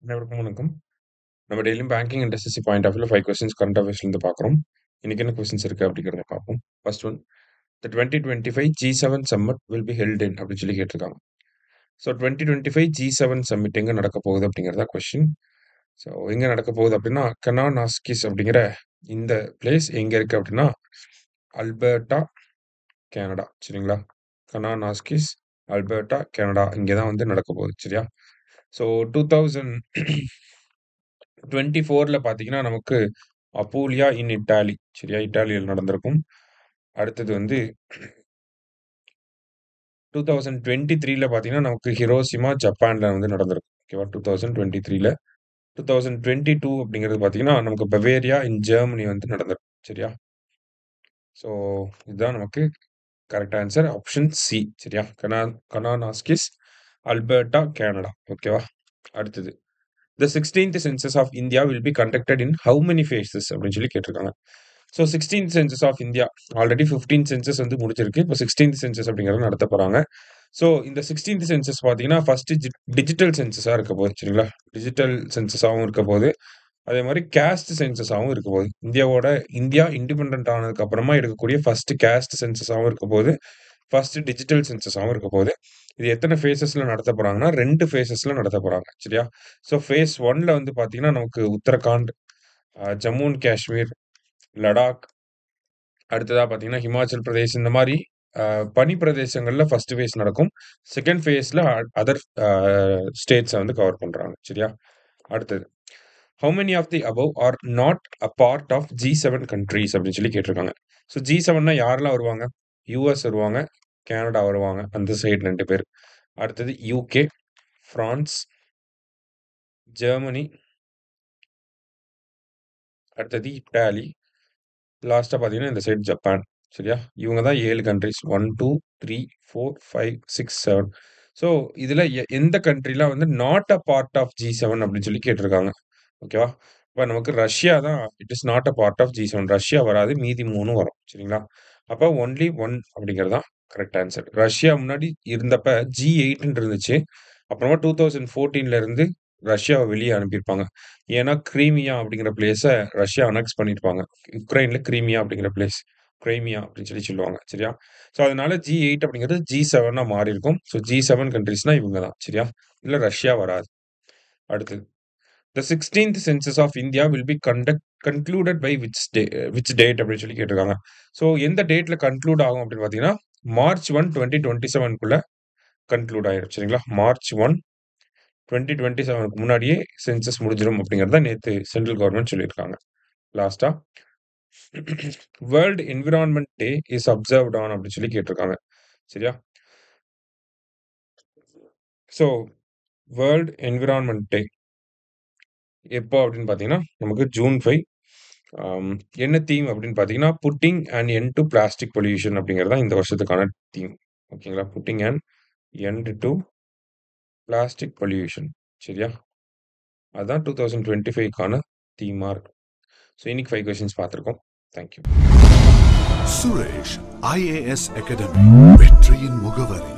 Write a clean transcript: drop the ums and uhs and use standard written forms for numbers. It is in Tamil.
அனைவருக்கும் வணக்கம். நம்ம டெய்லியும் banking and SSC point of வியூல 5 கொஸ்டின்ஸ் கரண்ட் அஃபேர்ஸ்லேருந்து பார்க்குறோம். இன்னைக்கு என்ன கொஸ்டின்ஸ் இருக்கு அப்படிங்கிறத பார்ப்போம். First one, the 2025 G7 summit will be held in அப்படின்னு சொல்லி கேட்டிருக்காங்க. ஸோ 2025 G7 சம்மிட் எங்கே நடக்க போகுது அப்படிங்கிறதா கொஸ்டின். ஸோ எங்கே நடக்க போகுது அப்படின்னா கனானாஸ்கிஸ் அப்படிங்கிற இந்த பிளேஸ் எங்கே இருக்கு அப்படின்னா அல்பர்ட்டா, கனடா. சரிங்களா? கனானாஸ்கிஸ், அல்பர்ட்டா, கனடா இங்கே தான் வந்து நடக்க போகுது. சரியா? ஸோ 2024ல பார்த்தீங்கன்னா நமக்கு அப்பூலியா இன் இட்டாலி. சரியா? இட்டாலியில் நடந்திருக்கும். அடுத்தது வந்து 2023ல பார்த்தீங்கன்னா நமக்கு ஹிரோஷிமா ஜப்பான்ல வந்து நடந்திருக்கும். ஓகேவா? 2023ல 2022 அப்படிங்கிறது பார்த்தீங்கன்னா நமக்கு பவேரியா இன் ஜெர்மனி வந்து நடந்திருக்கும். சரியா? ஸோ இதுதான் நமக்கு கரெக்ட் ஆன்சர் ஆப்ஷன் சி. சரியா? கனானாஸ்கிஸ், அல்பர்ட்டா, கனடா. ஓகேவா? அடுத்தது The 16th census of India will be conducted in how many phases அப்படின்னு சொல்லி கேட்டிருக்காங்க. So 16th census of India already 15 census வந்து முடிச்சிருக்கு. இப்போ 16th census அப்படிங்கிறது நடத்த போறாங்க. ஸோ இந்த 16th census பார்த்தீங்கன்னா ஃபர்ஸ்ட் டிஜிட்டல் சென்சஸாக இருக்க போகுது. சரிங்களா? டிஜிட்டல் சென்சஸாகவும் இருக்க போகுது. அதே மாதிரி கேஸ்ட் சென்சஸாகவும் இருக்க போகுது. இந்தியா இண்டிபெண்டன்ட் ஆனதுக்கு அப்புறமா எடுக்கக்கூடிய ஃபர்ஸ்ட் கேஸ்ட் சென்சஸாகவும் இருக்க போகுது. ஃபர்ஸ்ட் டிஜிட்டல் சென்சஸாகவும் இருக்க போகுது. இது எத்தனை ஃபேஸஸ்ல நடத்த போறாங்கன்னா 2 ஃபேஸஸ்ல நடத்த போறாங்க. சரியா? ஸோ ஃபேஸ் 1ல வந்து பார்த்தீங்கன்னா நமக்கு உத்தரகாண்ட், ஜம்மு அண்ட் காஷ்மீர், லடாக், அடுத்ததா பார்த்தீங்கன்னா ஹிமாச்சல் பிரதேஷ் இந்த மாதிரி பனி பிரதேசங்கள்ல ஃபர்ஸ்ட் ஃபேஸ் நடக்கும். செகண்ட் ஃபேஸ்ல அதர் ஸ்டேட்ஸை வந்து கவர் பண்றாங்க. சரியா? அடுத்தது how many of the above are not a part of G7 countries அப்படின்னு சொல்லி கேட்டிருக்காங்க. ஸோ G7னா யாரெல்லாம் வருவாங்க? யூஎஸ் வருவாங்க, கனடா வருவாங்க, அந்த சைடு 2 பேர். அடுத்தது யூகே, பிரான்ஸ், ஜெர்மனி, அடுத்தது இட்டாலி, லாஸ்டா பார்த்தீங்கன்னா இந்த சைடு ஜப்பான். சரியா? இவங்க தான் 7 கண்ட்ரீஸ். 1, 2, 3, 4, 5, 6, 7. ஸோ இதுல எந்த கண்ட்ரிலாம் வந்து not a part of G7 அப்படின்னு சொல்லி கேட்டிருக்காங்க. ஓகேவா? இப்ப நமக்கு ரஷ்யா தான் it is not a part of G7. Russia வராது. மீதி 3ம் வரும். சரிங்களா? அப்ப ஒன்லி 1 அப்படிங்கிறது தான் கரெக்ட் ஆன்சர். ரஷ்யா முன்னாடி இருந்தப்ப G8ன்னு இருந்துச்சு. அப்புறமா 2014ல இருந்து ரஷ்யாவ வெளிய அனுப்பியிருப்பாங்க. ஏன்னா கிரீமியா அப்படிங்கிற பிளேஸ ரஷ்யா அனெக்ஸ் பண்ணியிருப்பாங்க. யுக்ரைன்ல கிரீமியா அப்படிங்கிற பிளேஸ். கிரைமியா அப்படின்னு சொல்லி சொல்லுவாங்க. சரியா? ஸோ அதனால G8 அப்படிங்கிறது G7ஆ மாறியிருக்கும். ஸோ G7 கண்ட்ரீஸ்னா இவங்க தான். சரியா? இதுல ரஷ்யா வராது. அடுத்தது The 16th census of India will be concluded by which date அப்படின்னு சொல்லி கேட்டிருக்காங்க. ஸோ எந்த டேட்ல கன்க்ளூட் ஆகும் அப்படின்னு பார்த்தீங்கன்னா March 1, 2027க்குள்ள கன்க்ளூட் ஆயிடும். சரிங்களா? March 1, 2027க்கு முன்னாடியே சென்சஸ் முடிஞ்சிடும் அப்படிங்கிறத நேத்து சென்ட்ரல் கவர்மெண்ட் சொல்லியிருக்காங்க. லாஸ்டா world environment day is observed on அப்படின்னு சொல்லி கேட்டிருக்காங்க. சரியா? ஸோ வேர்ல்டு என்விரான்மெண்ட் டே எப்போ அப்படின்னு பார்த்தீங்கன்னா நமக்கு ஜூன் 5. என்ன தீம் அப்படின்னு பார்த்தீங்கன்னா pudding and end to plastic pollution அப்படிங்கிறது தான் இந்த வருஷத்துக்கான தீம். ஓகேங்களா? Pudding and end to plastic pollution. சரியா? அதுதான் 2025க்கான தீமா இருக்கும். ஸோ இன்னைக்கு 5 கொஸ்டின்ஸ் பார்த்துருக்கோம். தேங்க்யூ. சுரேஷ் IAS அகாடமி வெற்றியின் முகவரி.